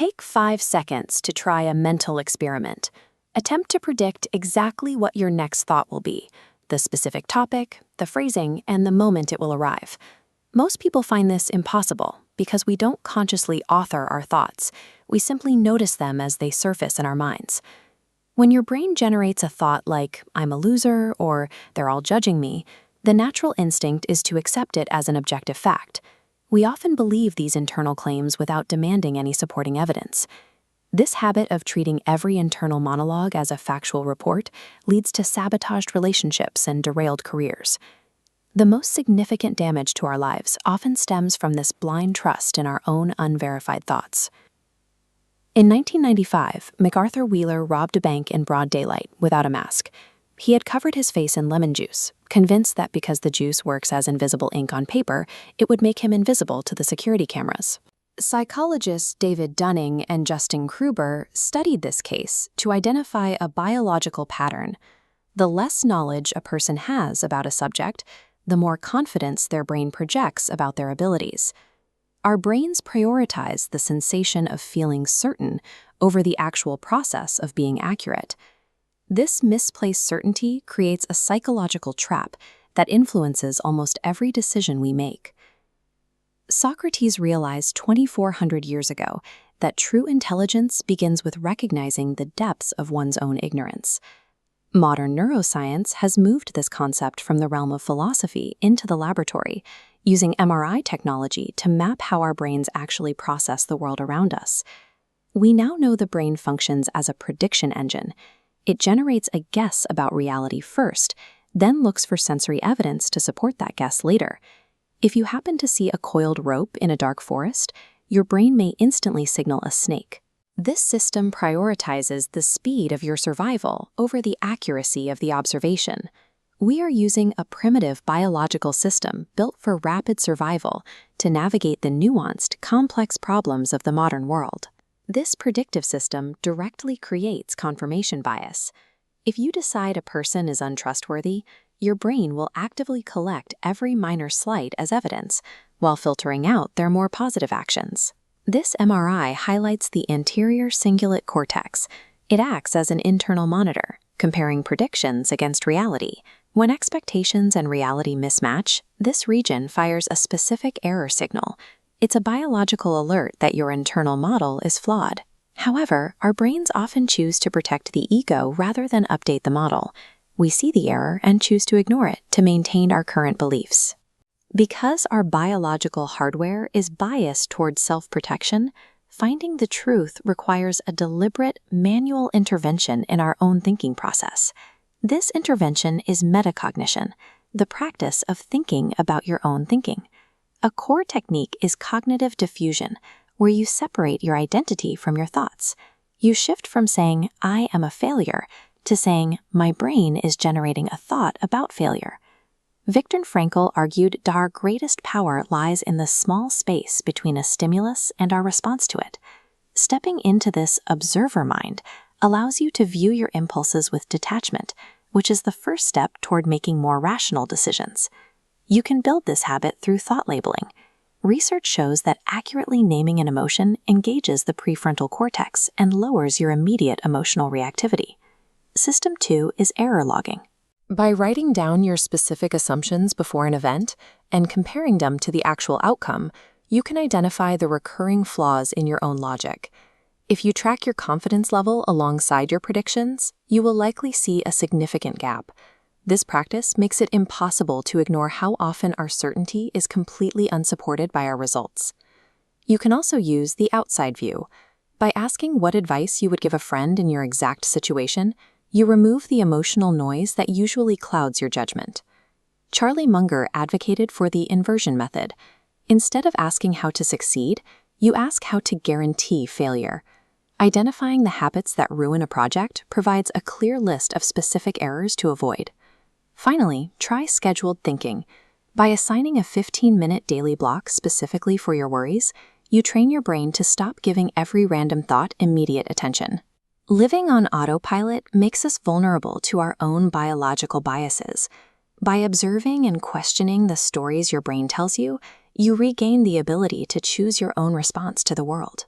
Take 5 seconds to try a mental experiment. Attempt to predict exactly what your next thought will be, the specific topic, the phrasing, and the moment it will arrive. Most people find this impossible because we don't consciously author our thoughts. We simply notice them as they surface in our minds. When your brain generates a thought like, "I'm a loser," or "they're all judging me," the natural instinct is to accept it as an objective fact. We often believe these internal claims without demanding any supporting evidence. This habit of treating every internal monologue as a factual report leads to sabotaged relationships and derailed careers. The most significant damage to our lives often stems from this blind trust in our own unverified thoughts. In 1995, MacArthur Wheeler robbed a bank in broad daylight without a mask. He had covered his face in lemon juice, convinced that because the juice works as invisible ink on paper, it would make him invisible to the security cameras. Psychologists David Dunning and Justin Kruber studied this case to identify a biological pattern. The less knowledge a person has about a subject, the more confidence their brain projects about their abilities. Our brains prioritize the sensation of feeling certain over the actual process of being accurate. This misplaced certainty creates a psychological trap that influences almost every decision we make. Socrates realized 2,400 years ago that true intelligence begins with recognizing the depths of one's own ignorance. Modern neuroscience has moved this concept from the realm of philosophy into the laboratory, using MRI technology to map how our brains actually process the world around us. We now know the brain functions as a prediction engine. It generates a guess about reality first, then looks for sensory evidence to support that guess later. If you happen to see a coiled rope in a dark forest, your brain may instantly signal a snake. This system prioritizes the speed of your survival over the accuracy of the observation. We are using a primitive biological system built for rapid survival to navigate the nuanced, complex problems of the modern world. This predictive system directly creates confirmation bias. If you decide a person is untrustworthy, your brain will actively collect every minor slight as evidence, while filtering out their more positive actions. This MRI highlights the anterior cingulate cortex. It acts as an internal monitor, comparing predictions against reality. When expectations and reality mismatch, this region fires a specific error signal. It's a biological alert that your internal model is flawed. However, our brains often choose to protect the ego rather than update the model. We see the error and choose to ignore it to maintain our current beliefs. Because our biological hardware is biased towards self-protection, finding the truth requires a deliberate, manual intervention in our own thinking process. This intervention is metacognition, the practice of thinking about your own thinking. A core technique is cognitive diffusion, where you separate your identity from your thoughts. You shift from saying, "I am a failure," to saying, "My brain is generating a thought about failure." Viktor Frankl argued that our greatest power lies in the small space between a stimulus and our response to it. Stepping into this observer mind allows you to view your impulses with detachment, which is the first step toward making more rational decisions. You can build this habit through thought labeling. Research shows that accurately naming an emotion engages the prefrontal cortex and lowers your immediate emotional reactivity. System 2 is error logging. By writing down your specific assumptions before an event and comparing them to the actual outcome, you can identify the recurring flaws in your own logic. If you track your confidence level alongside your predictions, you will likely see a significant gap. This practice makes it impossible to ignore how often our certainty is completely unsupported by our results. You can also use the outside view. By asking what advice you would give a friend in your exact situation, you remove the emotional noise that usually clouds your judgment. Charlie Munger advocated for the inversion method. Instead of asking how to succeed, you ask how to guarantee failure. Identifying the habits that ruin a project provides a clear list of specific errors to avoid. Finally, try scheduled thinking. By assigning a 15-minute daily block specifically for your worries, you train your brain to stop giving every random thought immediate attention. Living on autopilot makes us vulnerable to our own biological biases. By observing and questioning the stories your brain tells you, you regain the ability to choose your own response to the world.